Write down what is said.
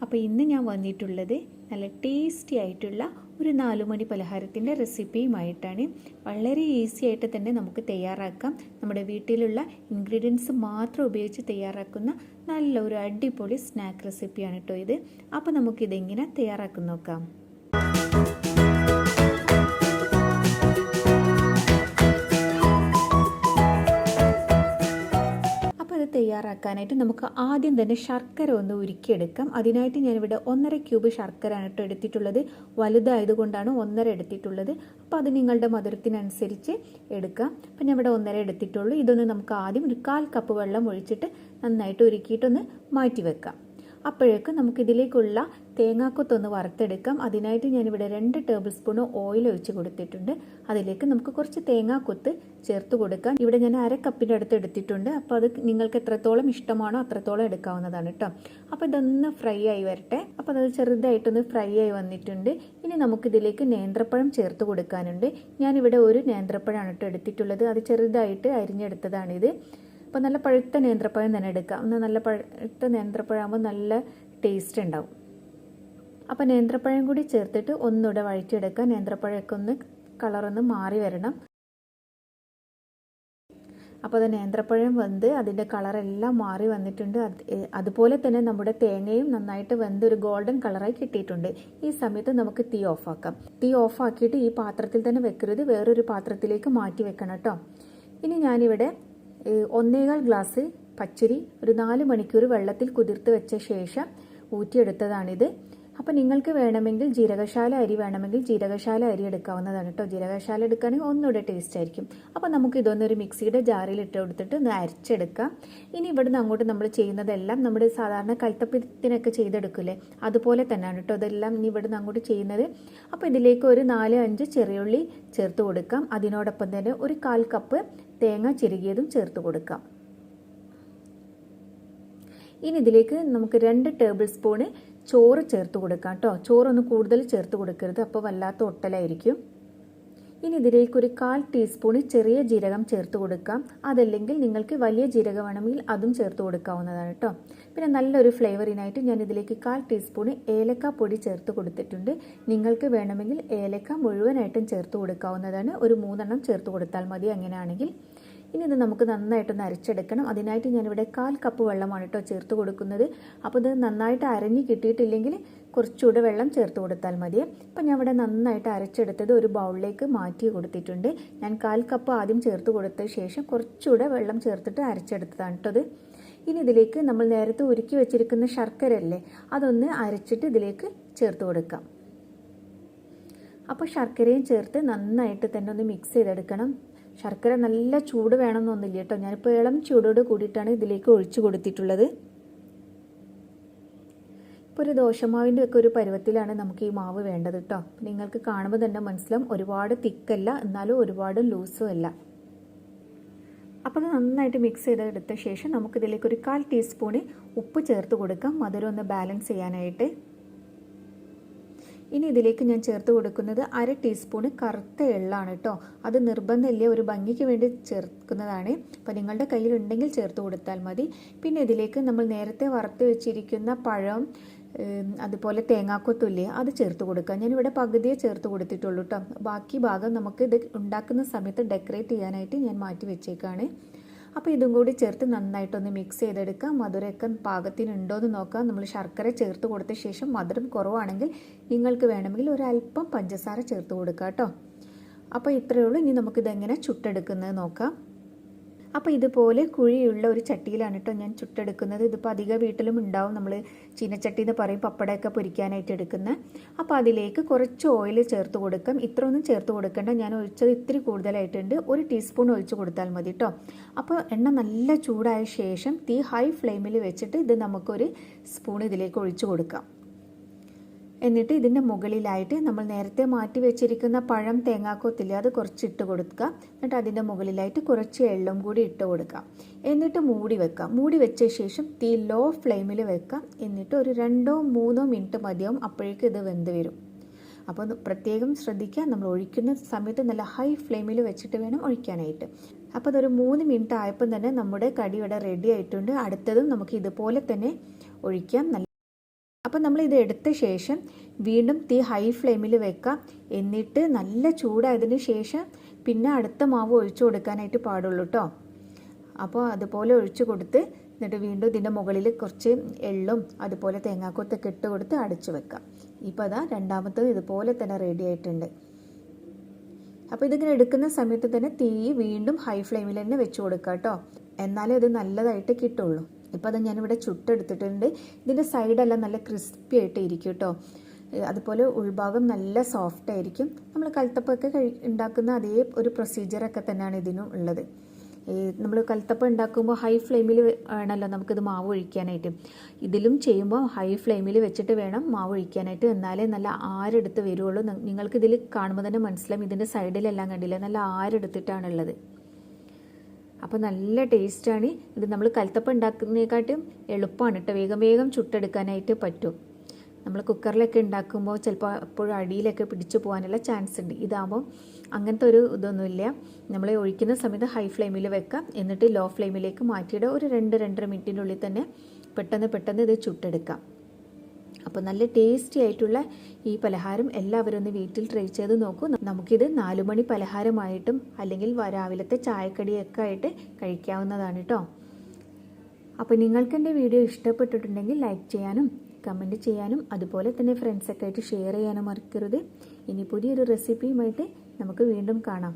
അപ്പോൾ ഇന്ന് ഞാൻ വന്നിട്ടുള്ളത് നല്ല ടേസ്റ്റി ആയിട്ടുള്ള ഒരു 4 മണി പലഹാരത്തിൻ്റെ റെസിപ്പിയുമായിട്ടാണ്. വളരെ ഈസി ആയിട്ട് തന്നെ നമുക്ക് തയ്യാറാക്കാം. നമ്മുടെ വീട്ടിലുള്ള ഇൻഗ്രീഡിയൻസ് മാത്രം ഉപയോഗിച്ച് തയ്യാറാക്കുന്ന നല്ലൊരു അടിപൊളി സ്നാക്ക് റെസിപ്പിയാണ് കേട്ടോ ഇത്. അപ്പോൾ നമുക്കിതെങ്ങനെ തയ്യാറാക്കി നോക്കാം. തയ്യാറാക്കാനായിട്ട് നമുക്ക് ആദ്യം തന്നെ ശർക്കര ഒന്ന് ഉരുക്കിയെടുക്കാം. അതിനായിട്ട് ഞാനിവിടെ 1.5 ക്യൂബ് ശർക്കരയാണ് കേട്ടോ എടുത്തിട്ടുള്ളത്. വലുതായതുകൊണ്ടാണ് 1.5 എടുത്തിട്ടുള്ളത്. അപ്പോൾ അത് നിങ്ങളുടെ മധുരത്തിനനുസരിച്ച് എടുക്കാം. അപ്പം ഞാൻ ഇവിടെ 1.5 എടുത്തിട്ടുള്ളൂ. ഇതൊന്ന് നമുക്ക് ആദ്യം ഒരു 1/4 കപ്പ് വെള്ളം ഒഴിച്ചിട്ട് നന്നായിട്ട് ഉരുക്കിയിട്ടൊന്ന് മാറ്റി വെക്കാം. അപ്പോഴേക്ക് നമുക്കിതിലേക്കുള്ള തേങ്ങാക്കൊത്തൊന്ന് വറുത്തെടുക്കാം. അതിനായിട്ട് ഞാനിവിടെ 2 ടേബിൾ സ്പൂൺ ഓയിൽ ഒഴിച്ച് കൊടുത്തിട്ടുണ്ട്. അതിലേക്ക് നമുക്ക് കുറച്ച് തേങ്ങാക്കൊത്ത് ചേർത്ത് കൊടുക്കാം. ഇവിടെ ഞാൻ 1/2 കപ്പിൻ്റെ അടുത്ത് എടുത്തിട്ടുണ്ട്. അപ്പോൾ അത് നിങ്ങൾക്ക് എത്രത്തോളം ഇഷ്ടമാണോ അത്രത്തോളം എടുക്കാവുന്നതാണ് കേട്ടോ. അപ്പോൾ ഇതൊന്ന് ഫ്രൈ ആയി വരട്ടെ. അപ്പോൾ അത് ചെറുതായിട്ടൊന്ന് ഫ്രൈ ആയി വന്നിട്ടുണ്ട്. ഇനി നമുക്കിതിലേക്ക് നേന്ത്രപ്പഴം ചേർത്ത് കൊടുക്കാനുണ്ട്. ഞാനിവിടെ ഒരു നേന്ത്രപ്പഴമാണ് കേട്ടോ എടുത്തിട്ടുള്ളത്. അത് ചെറുതായിട്ട് അരിഞ്ഞെടുത്തതാണിത്. അപ്പോൾ നല്ല പഴുത്ത നേന്ത്രപ്പഴം തന്നെ എടുക്കാം. നല്ല പഴുത്ത നേന്ത്രപ്പഴമാകുമ്പോൾ നല്ല ടേസ്റ്റ് ഉണ്ടാവും. അപ്പോൾ നേന്ത്രപ്പഴം കൂടി ചേർത്തിട്ട് ഒന്നുകൂടെ വഴറ്റിയെടുക്കുക. നേന്ത്രപ്പഴമൊക്കെ ഒന്ന് കളറൊന്ന് മാറി വരണം. അപ്പോൾ അത് നേന്ത്രപ്പഴം വെന്ത് അതിൻ്റെ കളറെല്ലാം മാറി വന്നിട്ടുണ്ട്. അതുപോലെ തന്നെ നമ്മുടെ തേങ്ങയും നന്നായിട്ട് വെന്ത് ഒരു ഗോൾഡൻ കളറായി കിട്ടിയിട്ടുണ്ട്. ഈ സമയത്ത് നമുക്ക് തീ ഓഫാക്കാം. തീ ഓഫാക്കിയിട്ട് ഈ പാത്രത്തിൽ തന്നെ വെക്കരുത്, വേറൊരു പാത്രത്തിലേക്ക് മാറ്റി വെക്കണം കേട്ടോ. ഇനി ഞാനിവിടെ 1.25 ഗ്ലാസ് പച്ചരി ഒരു 4 മണിക്കൂർ വെള്ളത്തിൽ കുതിർത്ത് വെച്ച ശേഷം ഊറ്റിയെടുത്തതാണിത്. അപ്പോൾ നിങ്ങൾക്ക് വേണമെങ്കിൽ ജീരകശാല അരി വേണമെങ്കിൽ ജീരകശാല അരി എടുക്കാവുന്നതാണ് കേട്ടോ. ജീരകശാല എടുക്കുകയാണെങ്കിൽ ഒന്നുകൂടെ ടേസ്റ്റ് ആയിരിക്കും. അപ്പോൾ നമുക്ക് ഇതൊന്നൊരു മിക്സിയുടെ ജാറിൽ ഇട്ട് കൊടുത്തിട്ട് ഒന്ന് അരച്ചെടുക്കാം. ഇനി ഇവിടുന്ന് അങ്ങോട്ട് നമ്മൾ ചെയ്യുന്നതെല്ലാം നമ്മുടെ സാധാരണ കൽത്തപ്പത്തിനൊക്കെ ചെയ്തെടുക്കില്ലേ, അതുപോലെ തന്നെയാണ് കേട്ടോ ഇതെല്ലാം ഇനി ഇവിടുന്ന് അങ്ങോട്ട് ചെയ്യുന്നത്. അപ്പോൾ ഇതിലേക്ക് ഒരു 4-5 ചെറിയുള്ളി ചേർത്ത് കൊടുക്കാം. അതിനോടൊപ്പം തന്നെ ഒരു 1/4 കപ്പ് തേങ്ങ ചിരകിയതും ചേർത്ത് കൊടുക്കാം. ഇനി ഇതിലേക്ക് നമുക്ക് 2 ടേബിൾ സ്പൂണ് ചോറ് ചേർത്ത് കൊടുക്കാം കേട്ടോ. ചോറൊന്ന് കൂടുതൽ ചേർത്ത് കൊടുക്കരുത്, അപ്പോൾ വല്ലാത്ത ഒട്ടലായിരിക്കും. ഇനി ഇതിലേക്ക് ഒരു 1/4 ടീസ്പൂണ് ചെറിയ ജീരകം ചേർത്ത് കൊടുക്കാം. അതല്ലെങ്കിൽ നിങ്ങൾക്ക് വലിയ ജീരകം വേണമെങ്കിൽ അതും ചേർത്ത് കൊടുക്കാവുന്നതാണ് കേട്ടോ. പിന്നെ നല്ലൊരു ഫ്ലേവറിനായിട്ട് ഞാൻ ഇതിലേക്ക് 1/4 ടീസ്പൂണ് ഏലക്ക പൊടി ചേർത്ത് കൊടുത്തിട്ടുണ്ട്. നിങ്ങൾക്ക് വേണമെങ്കിൽ ഏലക്ക മുഴുവനായിട്ടും ചേർത്ത് കൊടുക്കാവുന്നതാണ്. ഒരു 3 എണ്ണം ചേർത്ത് കൊടുത്താൽ മതി അങ്ങനെയാണെങ്കിൽ. ഇനി ഇത് നമുക്ക് നന്നായിട്ടൊന്ന് അരച്ചെടുക്കണം. അതിനായിട്ട് ഞാനിവിടെ 1/4 കപ്പ് വെള്ളമാണ് കേട്ടോ ചേർത്ത് കൊടുക്കുന്നത്. അപ്പോൾ ഇത് നന്നായിട്ട് അരഞ്ഞ് കിട്ടിയിട്ടില്ലെങ്കിൽ കുറച്ചുകൂടെ വെള്ളം ചേർത്ത് കൊടുത്താൽ മതി. അപ്പോൾ ഞാൻ ഇവിടെ നന്നായിട്ട് അരച്ചെടുത്തത് ഒരു ബൗളിലേക്ക് മാറ്റി കൊടുത്തിട്ടുണ്ട്. ഞാൻ 1/4 കപ്പ് ആദ്യം ചേർത്ത് കൊടുത്ത ശേഷം കുറച്ചുകൂടെ വെള്ളം ചേർത്തിട്ട് അരച്ചെടുത്തതാണ് കേട്ടോ ഇത്. ഇനി ഇതിലേക്ക് നമ്മൾ നേരത്തെ ഉരുക്കി വെച്ചിരിക്കുന്ന ശർക്കര അല്ലേ, അതൊന്ന് അരച്ചിട്ട് ഇതിലേക്ക് ചേർത്ത് കൊടുക്കാം. അപ്പോൾ ശർക്കരയും ചേർത്ത് നന്നായിട്ട് തന്നെ ഒന്ന് മിക്സ് ചെയ്തെടുക്കണം. ശർക്കര നല്ല ചൂട് വേണമെന്നൊന്നുമില്ല കേട്ടോ. ഞാനിപ്പോൾ ഇളം ചൂടോട് കൂടിയിട്ടാണ് ഇതിലേക്ക് ഒഴിച്ചു കൊടുത്തിട്ടുള്ളത്. ഇപ്പോൾ ഒരു ദോശമാവിൻ്റെ ഒക്കെ ഒരു പരുവത്തിലാണ് നമുക്ക് ഈ മാവ് വേണ്ടത് കേട്ടോ. നിങ്ങൾക്ക് കാണുമ്പോൾ തന്നെ മനസ്സിലാവും, ഒരുപാട് തിക്കല്ല എന്നാലും ഒരുപാട് ലൂസും അല്ല. അപ്പോൾ അത് നന്നായിട്ട് മിക്സ് ചെയ്തെടുത്ത ശേഷം നമുക്കിതിലേക്ക് ഒരു 1/4 ടീസ്പൂണ് ഉപ്പ് ചേർത്ത് കൊടുക്കാം, മധുരം ഒന്ന് ബാലൻസ് ചെയ്യാനായിട്ട്. ഇനി ഇതിലേക്ക് ഞാൻ ചേർത്ത് കൊടുക്കുന്നത് 1/2 ടീസ്പൂണ് കറുത്ത എള്ളാണ് കേട്ടോ. അത് നിർബന്ധമില്ല, ഒരു ഭംഗിക്ക് വേണ്ടി ചേർക്കുന്നതാണ്. അപ്പോൾ നിങ്ങളുടെ കയ്യിലുണ്ടെങ്കിൽ ചേർത്ത് കൊടുത്താൽ മതി. പിന്നെ ഇതിലേക്ക് നമ്മൾ നേരത്തെ വറുത്ത് വെച്ചിരിക്കുന്ന പഴം, അതുപോലെ തേങ്ങാക്കൊത്തുല്ലേ, അത് ചേർത്ത് കൊടുക്കാം. ഞാനിവിടെ പകുതിയെ ചേർത്ത് കൊടുത്തിട്ടുള്ളൂ കേട്ടോ. ബാക്കി ഭാഗം നമുക്ക് ഇത് ഉണ്ടാക്കുന്ന സമയത്ത് ഡെക്കറേറ്റ് ചെയ്യാനായിട്ട് ഞാൻ മാറ്റി വെച്ചേക്കാണ്. അപ്പോൾ ഇതും കൂടി ചേർത്ത് നന്നായിട്ടൊന്ന് മിക്സ് ചെയ്തെടുക്കാം. മധുരമൊക്കെ പാകത്തിനുണ്ടോയെന്ന് നോക്കാം. നമ്മൾ ശർക്കര ചേർത്ത് കൊടുത്ത ശേഷം മധുരം കുറവാണെങ്കിൽ നിങ്ങൾക്ക് വേണമെങ്കിൽ ഒരല്പം പഞ്ചസാര ചേർത്ത് കൊടുക്കാം കേട്ടോ. അപ്പോൾ ഇത്രയേ ഉള്ളൂ. ഇനി നമുക്കിതെങ്ങനെ ചുട്ടെടുക്കുന്നത് നോക്കാം. അപ്പോൾ ഇതുപോലെ കുഴിയുള്ള ഒരു ചട്ടിയിലാണ് കേട്ടോ ഞാൻ ചുട്ടെടുക്കുന്നത്. ഇതിപ്പോൾ അധിക വീട്ടിലും ഉണ്ടാവും, നമ്മൾ ചീനച്ചട്ടി എന്ന് പറയും, പപ്പടമൊക്കെ പൊരിക്കാനായിട്ട് എടുക്കുന്നത്. അപ്പോൾ അതിലേക്ക് കുറച്ച് ഓയിൽ ചേർത്ത് കൊടുക്കാം. ഇത്ര ഒന്നും ചേർത്ത് കൊടുക്കേണ്ട, ഞാൻ ഒഴിച്ചത് ഇത്തിരി കൂടുതലായിട്ടുണ്ട്. 1 ടീസ്പൂൺ ഒഴിച്ച് കൊടുത്താൽ മതി കേട്ടോ. അപ്പോൾ എണ്ണ നല്ല ചൂടായ ശേഷം തീ ഹൈ ഫ്ലെയിമിൽ വെച്ചിട്ട് ഇത് നമുക്കൊരു സ്പൂൺ ഇതിലേക്ക് ഒഴിച്ച് കൊടുക്കാം. എന്നിട്ട് ഇതിൻ്റെ മുകളിലായിട്ട് നമ്മൾ നേരത്തെ മാറ്റി വെച്ചിരിക്കുന്ന പഴം തേങ്ങാക്കൊത്തില്ല, അത് കുറച്ച് ഇട്ട് കൊടുക്കുക. എന്നിട്ട് അതിൻ്റെ മുകളിലായിട്ട് കുറച്ച് എള്ളും കൂടി ഇട്ട് കൊടുക്കാം. എന്നിട്ട് മൂടി വെക്കാം. മൂടി വെച്ച ശേഷം തീ ലോ ഫ്ലെയിമിൽ വെക്കാം. എന്നിട്ട് ഒരു 2-3 മിനിറ്റ് മതിയാവും, അപ്പോഴേക്കും ഇത് വെന്ത് വരും. അപ്പോൾ പ്രത്യേകം ശ്രദ്ധിക്കുക, നമ്മൾ ഒഴിക്കുന്ന സമയത്ത് നല്ല ഹൈ ഫ്ലെയിമിൽ വെച്ചിട്ട് വേണം ഒഴിക്കാനായിട്ട്. അപ്പോൾ അതൊരു 3 മിനിറ്റ് ആയപ്പോൾ തന്നെ നമ്മുടെ കടി ഇവിടെ റെഡി ആയിട്ടുണ്ട്. അടുത്തതും നമുക്ക് ഇതുപോലെ തന്നെ ഒഴിക്കാം. അപ്പോൾ നമ്മൾ ഇത് എടുത്ത ശേഷം വീണ്ടും തീ ഹൈ ഫ്ലെയിമിൽ വെക്കാം. എന്നിട്ട് നല്ല ചൂടായതിന് ശേഷം പിന്നെ അടുത്ത മാവ് ഒഴിച്ചു കൊടുക്കാനായിട്ട് പാടുള്ളൂ കേട്ടോ. അപ്പോൾ അതുപോലെ ഒഴിച്ചു കൊടുത്ത് എന്നിട്ട് വീണ്ടും ഇതിൻ്റെ മുകളിൽ കുറച്ച് എള്ളും അതുപോലെ തേങ്ങാക്കൊത്തൊക്കെ ഇട്ട് കൊടുത്ത് അടച്ചു വെക്കാം. ഇപ്പോൾ അതാ രണ്ടാമത്തത് ഇതുപോലെ തന്നെ റെഡി ആയിട്ടുണ്ട്. അപ്പോൾ ഇതിങ്ങനെ എടുക്കുന്ന സമയത്ത് തന്നെ തീ വീണ്ടും ഹൈ ഫ്ലെയിമിൽ തന്നെ വെച്ച് കൊടുക്കുക കേട്ടോ. എന്നാലേ അത് നല്ലതായിട്ട് കിട്ടുള്ളൂ. ഇപ്പോൾ അത് ഞാനിവിടെ ചുട്ടെടുത്തിട്ടുണ്ട്. ഇതിൻ്റെ സൈഡെല്ലാം നല്ല ക്രിസ്പി ആയിട്ട് ഇരിക്കും കേട്ടോ. അതുപോലെ ഉൾഭാഗം നല്ല സോഫ്റ്റ് ആയിരിക്കും. നമ്മൾ കൽത്തപ്പൊക്കെ ഉണ്ടാക്കുന്ന അതേ ഒരു പ്രൊസീജിയറൊക്കെ തന്നെയാണ് ഇതിനും ഉള്ളത്. നമ്മൾ കൽത്തപ്പം ഉണ്ടാക്കുമ്പോൾ ഹൈ ഫ്ലെയിമിൽ വേണമല്ലോ നമുക്കിത് മാവ് ഒഴിക്കാനായിട്ട്. ഇതിലും ചെയ്യുമ്പോൾ ഹൈ ഫ്ലെയിമിൽ വെച്ചിട്ട് വേണം മാവ് ഒഴിക്കാനായിട്ട്. എന്നാലേ നല്ല ആരെടുത്ത് വരുള്ളൂ. നിങ്ങൾക്ക് ഇതിൽ കാണുമ്പോൾ തന്നെ മനസ്സിലാവും. ഇതിൻ്റെ സൈഡിലെല്ലാം കണ്ടില്ല, നല്ല ആരെടുത്തിട്ടാണുള്ളത്. അപ്പോൾ നല്ല ടേസ്റ്റാണ് ഇത്. നമ്മൾ കൽത്തപ്പം ഉണ്ടാക്കുന്നതിനെക്കാട്ടും എളുപ്പമാണ് കേട്ടോ. വേഗം വേഗം ചുട്ടെടുക്കാനായിട്ട് പറ്റും. നമ്മൾ കുക്കറിലൊക്കെ ഉണ്ടാക്കുമ്പോൾ ചിലപ്പോൾ എപ്പോഴും അടിയിലൊക്കെ പിടിച്ചു പോകാനുള്ള ചാൻസ് ഉണ്ട്. ഇതാകുമ്പോൾ അങ്ങനത്തെ ഒരു ഇതൊന്നുമില്ല. നമ്മൾ ഒഴിക്കുന്ന സമയത്ത് ഹൈ ഫ്ലെയിമിൽ വെക്കാം. എന്നിട്ട് ലോ ഫ്ലെയിമിലേക്ക് മാറ്റിയിട്ട് ഒരു 2-2.5 മിനിറ്റിനുള്ളിൽ തന്നെ പെട്ടെന്ന് ഇത് ചുട്ടെടുക്കാം. അപ്പോൾ നല്ല ടേസ്റ്റി ആയിട്ടുള്ള ഈ പലഹാരം എല്ലാവരും ഒന്ന് വീട്ടിൽ ട്രൈ ചെയ്ത് നോക്കൂ. നമുക്കിത് 4 മണി പലഹാരമായിട്ടും അല്ലെങ്കിൽ രാവിലത്തെ ചായക്കടിയൊക്കെ ആയിട്ട് കഴിക്കാവുന്നതാണ് കേട്ടോ. അപ്പോൾ നിങ്ങൾക്ക് എൻ്റെ വീഡിയോ ഇഷ്ടപ്പെട്ടിട്ടുണ്ടെങ്കിൽ ലൈക്ക് ചെയ്യാനും കമൻറ്റ് ചെയ്യാനും അതുപോലെ തന്നെ ഫ്രണ്ട്സൊക്കെ ആയിട്ട് ഷെയർ ചെയ്യാനും മറക്കരുത്. ഇനി പുതിയൊരു റെസിപ്പിയുമായിട്ട് നമുക്ക് വീണ്ടും കാണാം.